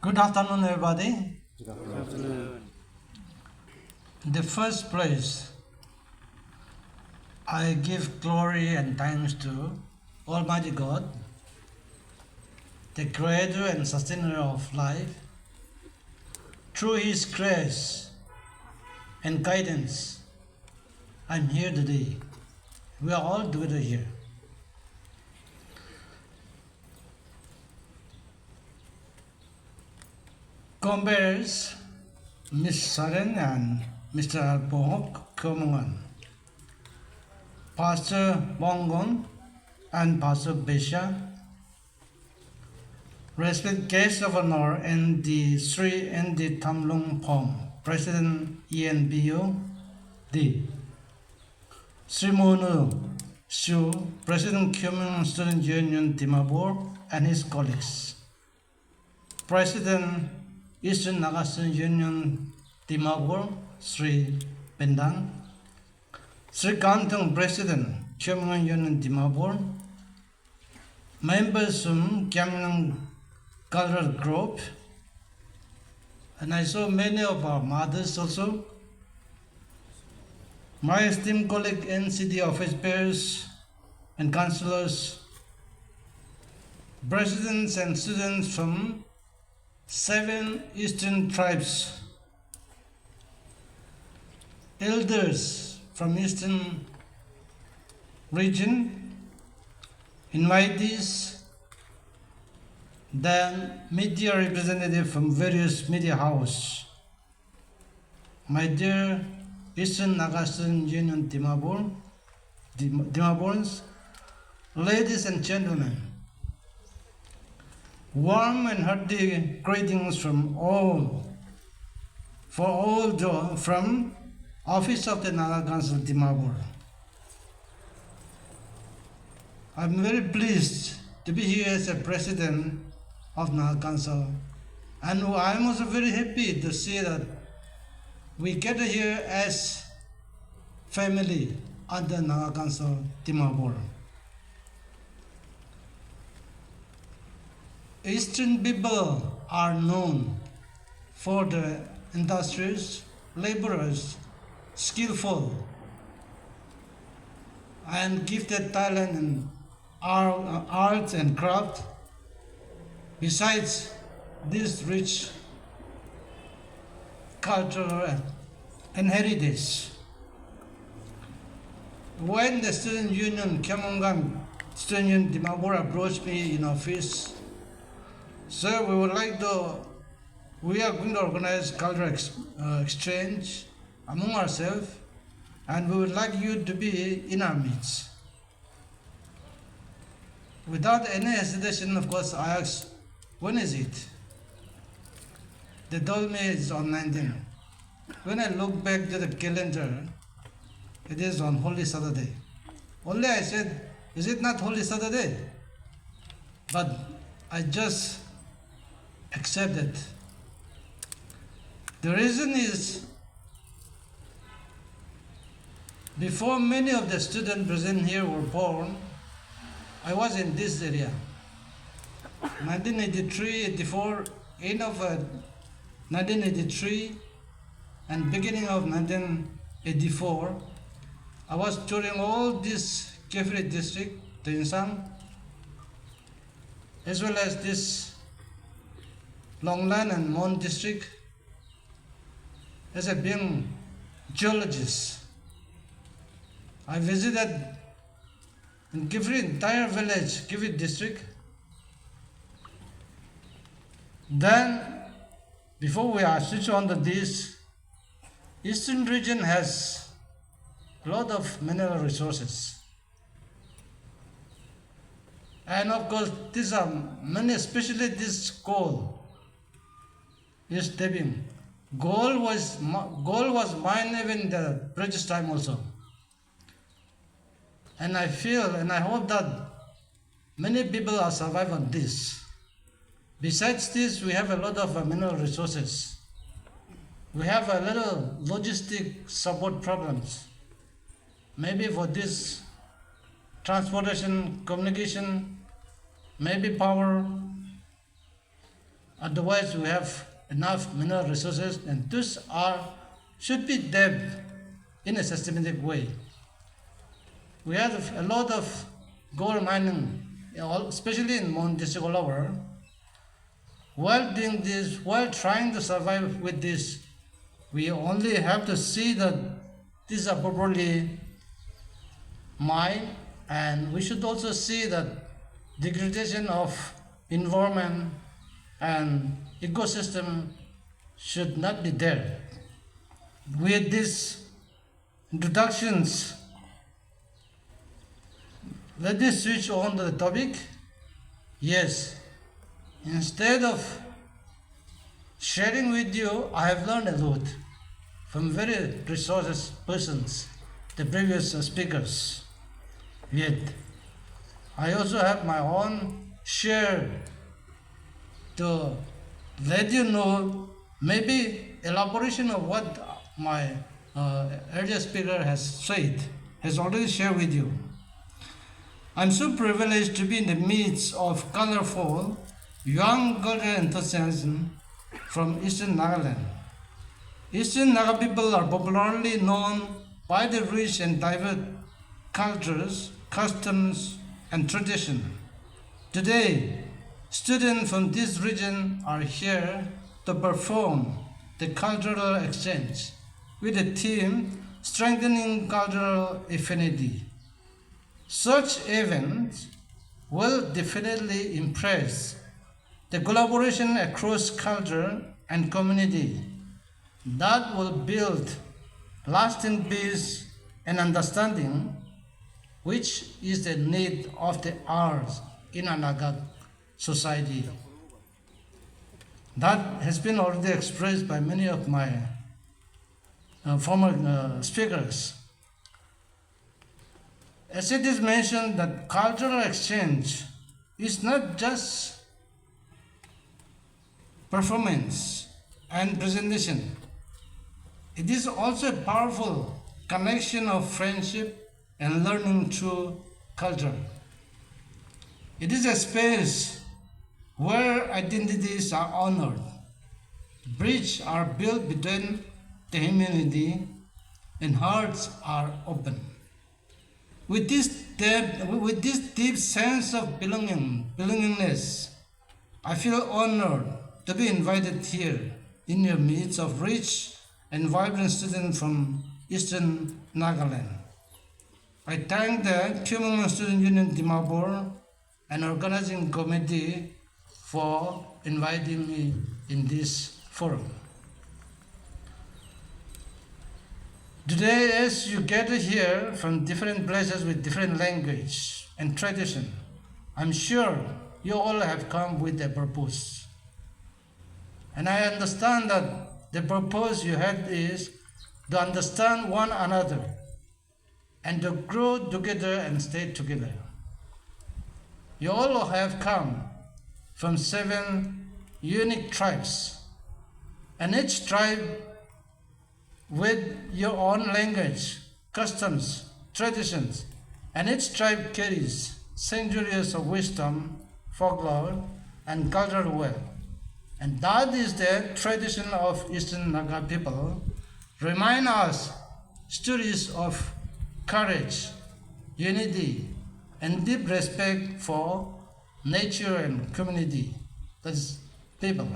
Good afternoon, everybody. Good afternoon. In the first place, I give glory and thanks to Almighty God, the Creator and Sustainer of life. Through His grace and guidance, I'm here today. We are all together here. COMPERES, Ms. SHAREN and Mr. Khiamniungan, Pastor Pongom and Pastor Besha, respected guests of honor and the SHRI and the THAMLONG PHOM, President ENPUD, Sri Muno, Shiu, President Khiamniungan Student Union Dimapur and his colleagues, President Eastern Naga Student Union Dimapur, Sri Pendang, Sri Kantong President, Khiamniungan Union Dimapur, members from Khiamniungan Cultural Group, and I saw many of our mothers also, my esteemed colleague NCD office bearers and councillors, presidents and students from 7 eastern tribes, elders from eastern region, invitees, then media representative from various media house. My dear Eastern Naga Student Union Dimapurans, ladies and gentlemen, warm and hearty greetings from from Office of the Naga Council Dimapur. I'm very pleased to be here as a president of Naga Council, and I'm also very happy to see that we gather here as family under Naga Council Dimapur. Eastern people are known for the industrious, laborers, skillful, and gifted talent in arts and craft. Besides this rich cultural and heritage, when the student union Khiamniungan Student Union Dimapur approached me in office, sir, we are going to organize cultural exchange among ourselves, and we would like you to be in our midst. Without any hesitation, of course, I asked, when is it? They told me it's on 19. When I look back to the calendar, it is on Holy Saturday. Only I said, is it not Holy Saturday? But I just accepted. The reason is, before many of the students present here were born, I was in this area. 1983, 84, end of 1983 and beginning of 1984, I was touring all this Khiam district, Tinsang, as well as this Longland and Mon district, as a being geologist. I visited in Khiam entire village, Khiam district. Then, before we are switch on to this, Eastern region has a lot of mineral resources. And of course, these are many, especially this coal is tapping. Gold was mined even in the British time also. And I feel and I hope that many people are survive on this. Besides this, we have a lot of mineral resources. We have a little logistic support problems. Maybe for this transportation, communication, maybe power, Otherwise, we have enough mineral resources, and those should be developed in a systematic way. We have a lot of gold mining, especially in Mount District all over. While doing this, while trying to survive with this, we only have to see that these are properly mined, and we should also see that degradation of environment and ecosystem should not be there. With these introductions, let me switch on to the topic. Yes, instead of sharing with you, I have learned a lot from very resources persons, the previous speakers. Yet, I also have my own share to let you know, maybe elaboration of what my earlier speaker has said, has already shared with you. I'm so privileged to be in the midst of colorful, young cultural enthusiasm from Eastern Nagaland. Eastern Naga people are popularly known by the rich and diverse cultures, customs, and tradition. Today, students from this region are here to perform the cultural exchange with the theme Strengthening Cultural Affinity. Such events will definitely impress the collaboration across culture and community that will build lasting peace and understanding, which is the need of the hours in a Naga society. That has been already expressed by many of my former speakers. As it is mentioned that cultural exchange is not just performance and presentation. It is also a powerful connection of friendship and learning through culture. It is a space where identities are honored, bridges are built between the humanity, and hearts are open. With this deep sense of belongingness, I feel honored to be invited here in your midst of rich and vibrant students from Eastern Nagaland. I thank the Khiamniungan Student Union Dimapur and organizing committee for inviting me in this forum. Today, as you gather here from different places with different language and tradition, I'm sure you all have come with a purpose. And I understand that the purpose you had is to understand one another and to grow together and stay together. You all have come from 7 unique tribes, and each tribe with your own language, customs, traditions, and each tribe carries centuries of wisdom, folklore, and cultural wealth. And that is the tradition of Eastern Naga people. Remind us stories of courage, unity, and deep respect for nature and community, that is people.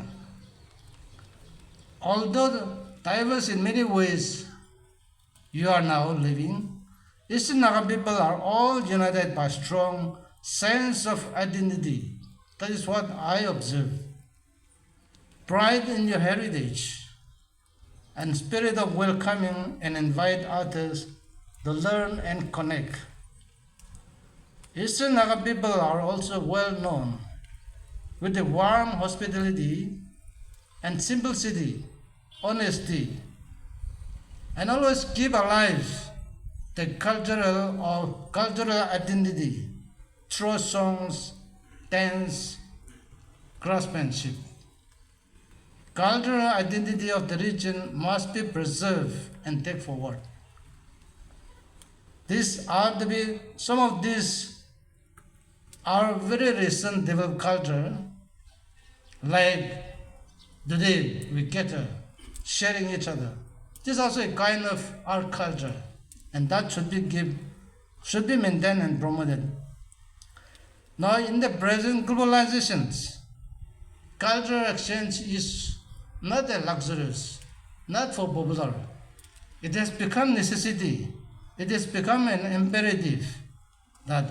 Although diverse in many ways you are now living, Eastern Naga people are all united by strong sense of identity. That is what I observe. Pride in your heritage and spirit of welcoming and invite others to learn and connect. Eastern Naga people are also well known with the warm hospitality and simplicity, honesty, and always keep alive the cultural identity through songs, dance, craftsmanship. Cultural identity of the region must be preserved and taken forward. Some of these are very recent developed culture, like Today we gather, sharing each other. This is also a kind of our culture, and that should be maintained and promoted. Now, in the present globalizations, cultural exchange is not a luxurious, not for popular. It has become necessity. It has become an imperative that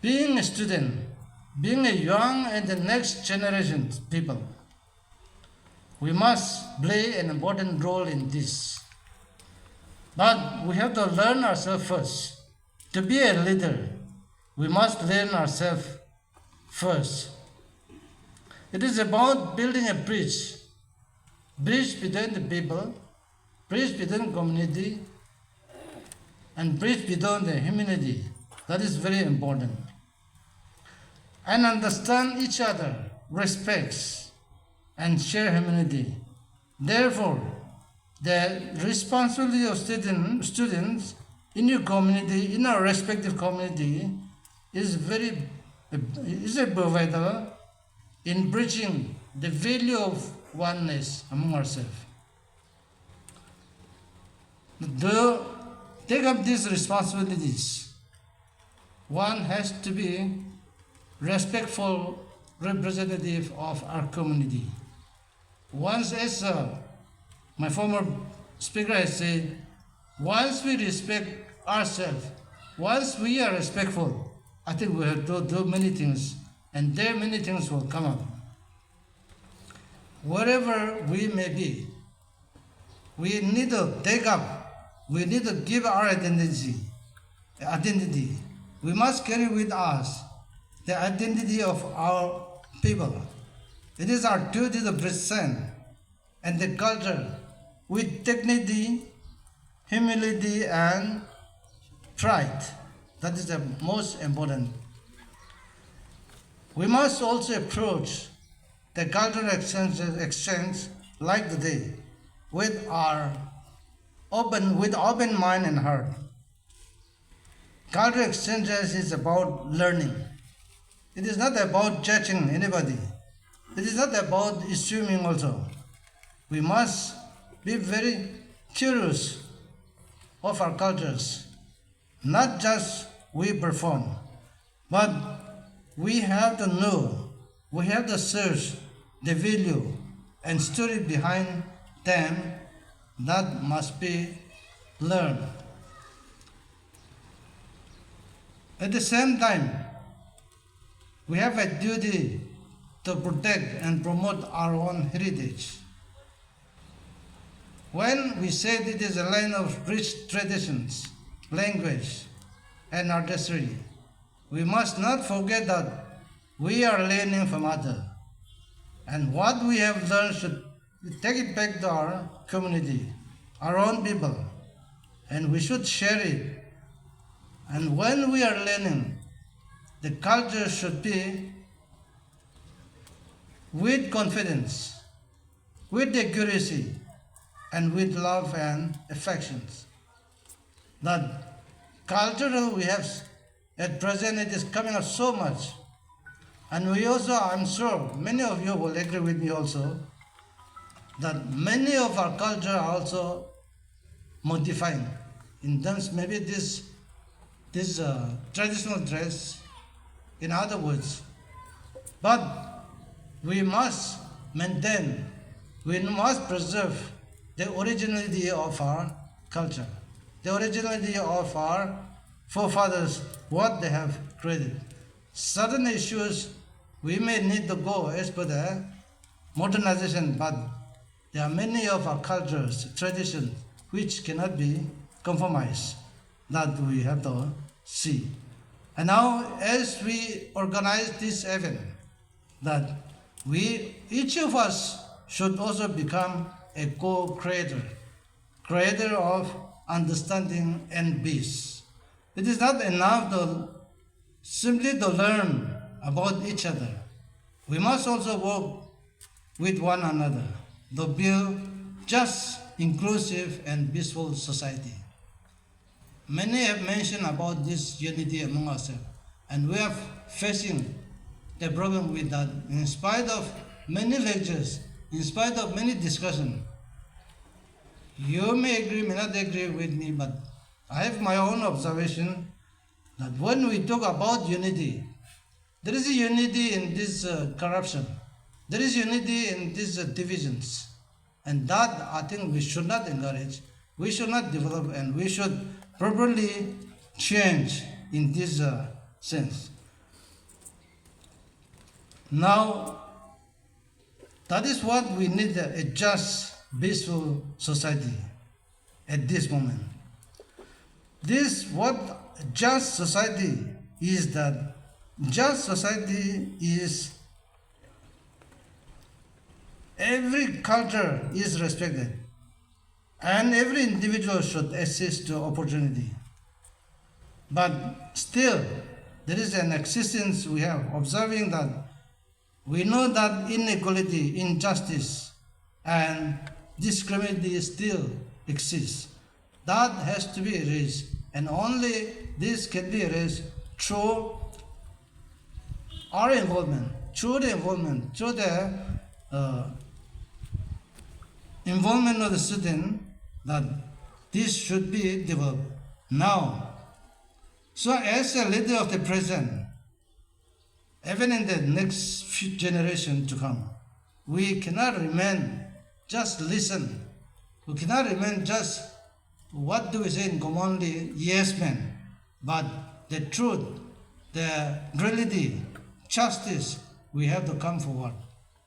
being a student, being a young and the next generation people, we must play an important role in this. But we have to learn ourselves first. To be a leader, we must learn ourselves first. It is about building a bridge between the people, bridge between community, and bridge between the humanity. That is very important. And understand each other, respects, and share humanity. Therefore, the responsibility of students in your community, in our respective community, is a vital in bridging the value of oneness among ourselves. To take up these responsibilities, one has to be respectful representative of our community. Once, as my former speaker has said, once we respect ourselves, once we are respectful, I think we have to do many things, and there many things will come up. Wherever we may be, we need to take up, we need to give our identity. We must carry with us the identity of our people. It is our duty to present and the culture with dignity, humility, and pride. That is the most important. We must also approach the cultural exchange like today with open mind and heart. Cultural exchanges is about learning. It is not about judging anybody. It is not about assuming also. We must be very curious of our cultures. Not just we perform, but we have to know, we have to search the value and story behind them that must be learned. At the same time, we have a duty to protect and promote our own heritage. When we said it is a land of rich traditions, language, and artistry, we must not forget that we are learning from others. And what we have learned should take it back to our community, our own people, and we should share it. And when we are learning, the culture should be with confidence, with accuracy, and with love and affections. That cultural we have at present, it is coming up so much. And we also, I'm sure, many of you will agree with me also, that many of our culture are also modifying. In terms, maybe this traditional dress, in other words. But we must maintain, we must preserve the originality of our culture, the originality of our forefathers, what they have created. Certain issues we may need to go as per the modernization, but there are many of our cultures, traditions, which cannot be compromised, that we have to see. And now, as we organize this event, that each of us should also become a co-creator, creator of understanding and peace. It is not enough to simply to learn about each other. We must also work with one another to build just, inclusive, and peaceful society. Many have mentioned about this unity among ourselves, and we are facing the problem with that. In spite of many lectures, in spite of many discussion, you may agree, may not agree with me, but I have my own observation that when we talk about unity, there is a unity in this corruption. There is unity in these divisions. And that I think we should not encourage. We should not develop, and we should properly change in this sense. Now, that is what we need, a just, peaceful society at this moment. This, what just society is, that just society is every culture is respected and every individual should access to opportunity. But still, there is an existence we have, observing that we know that inequality, injustice, and discrimination still exists. That has to be erased, and only this can be erased through our involvement, through the involvement, through the involvement of the student, that this should be developed now. So as a leader of the present, even in the next few generation to come, we cannot remain just listen. We cannot remain just, what do we say in commonly, yes men. But the truth, the reality, justice, we have to come forward.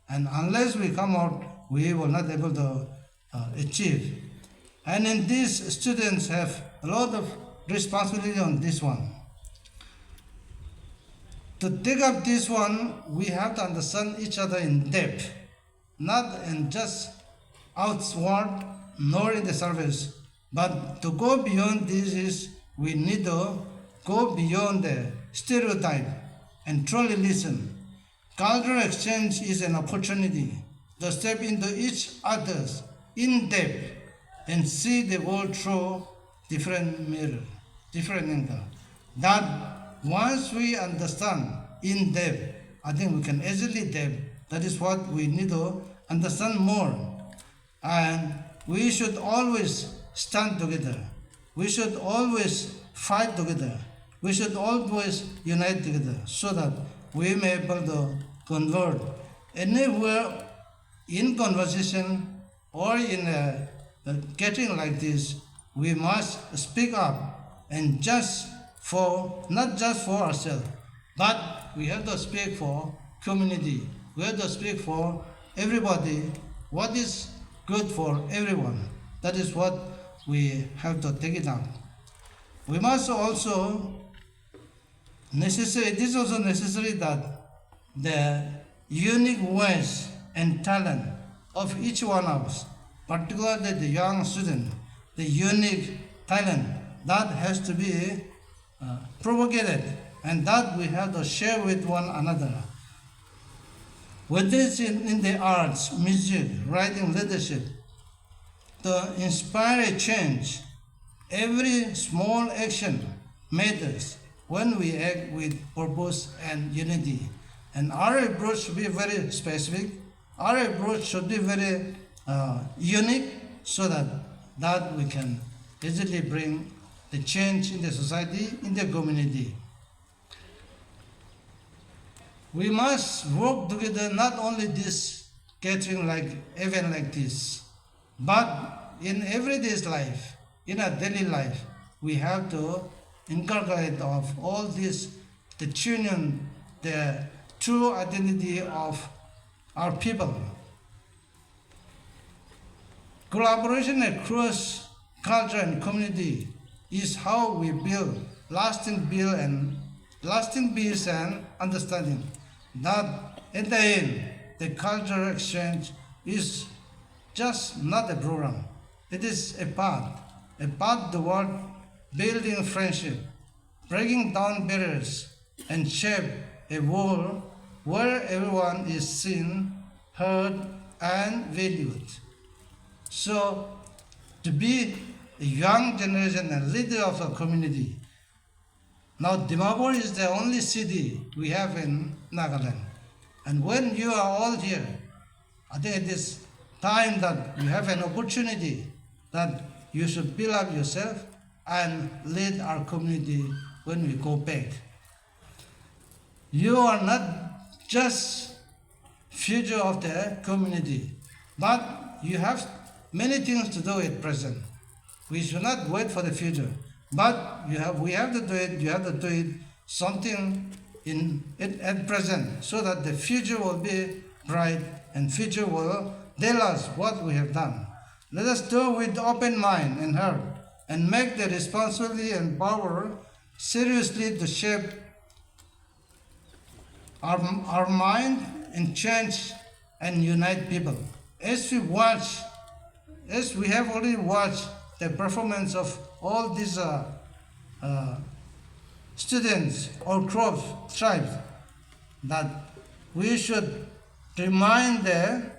And unless we come out, we will not be able to achieve. And in this, students have a lot of responsibility on this one. To take up this one, we have to understand each other in depth, not in just outward nor in the surface, but to go beyond this is we need to go beyond the stereotype and truly listen. Cultural exchange is an opportunity to step into each other's in depth and see the world through different mirror, different angle. That once we understand in depth, I think we can easily depth. That is what we need to understand more. And we should always stand together. We should always fight together. We should always unite together so that we may be able to convert anywhere in conversation or in a gathering like this. We must speak up, and just for, not just for ourselves, but we have to speak for community. We have to speak for everybody, what is good for everyone. That is what we have to take it up. We must also it is also necessary that the unique voice and talent of each one of us, particularly the young student, the unique talent, that has to be propagated, and that we have to share with one another. Whether it's in the arts, music, writing, leadership, to inspire a change, every small action matters when we act with purpose and unity. And our approach should be very specific. Our approach should be very unique, so that we can easily bring the change in the society, in the community. We must work together, not only this gathering like event like this, but in everyday's life, in our daily life, we have to inculcate of all this, the union, the true identity of our people. Collaboration across culture and community is how we build lasting peace and understanding. That at the end, the cultural exchange is just not a program. It is a path toward building friendship, breaking down barriers, and shape a world where everyone is seen, heard, and valued. So, to be a young generation and leader of a community, Now Dimapur is the only city we have in Nagaland. And when you are all here, I think it is time that you have an opportunity that you should build up yourself and lead our community when we go back. You are not just future of the community, but you have many things to do at present. We should not wait for the future, but we have to do it. You have to do it something at present, so that the future will be bright and future will tell us what we have done. Let us do it with open mind and heart, and make the responsibility and power seriously to shape our mind and change and unite people. As we have already watched the performance of all these students or tribes, that we should remind the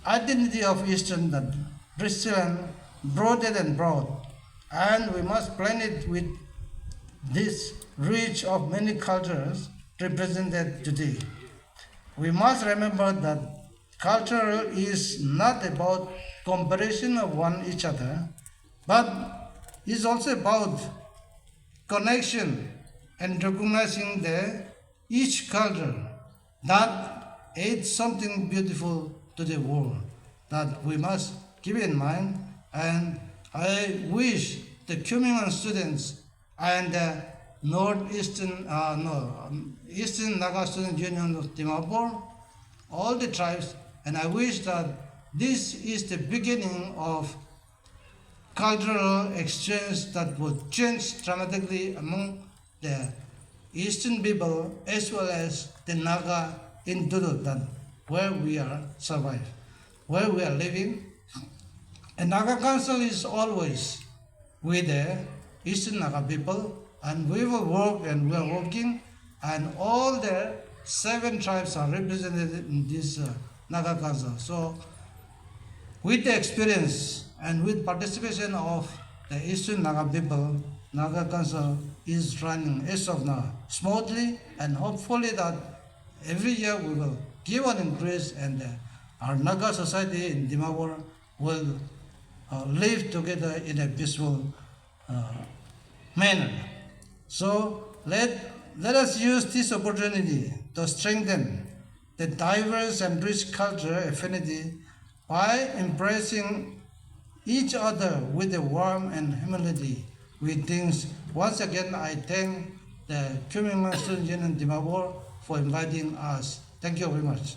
identity of Eastern, that resilient, broader and broad, and we must blend it with this rich of many cultures represented today. We must remember that culture is not about comparison of one each other, but is also about connection and recognizing each culture that adds something beautiful to the world, that we must keep in mind. And I wish the Khiamniungan students and the Eastern Naga Student Union of Dimapur, all the tribes, and I wish that this is the beginning of cultural exchange that will change dramatically among the Eastern people as well as the Naga in Dudutan, where we are survived, where we are living. And Naga Council is always with the Eastern Naga people, and we will work, and we are working, and all the 7 tribes are represented in this Naga Council. So with the experience and with participation of the Eastern Naga people, Naga Council is running as of now smoothly, and hopefully that every year we will give an increase, and our Naga society in Dimapur will live together in a peaceful manner. So let us use this opportunity to strengthen the diverse and rich culture affinity by embracing each other with a warmth and humility. Once again, I thank the Khiamniungan Student Union Dimapur for inviting us. Thank you very much.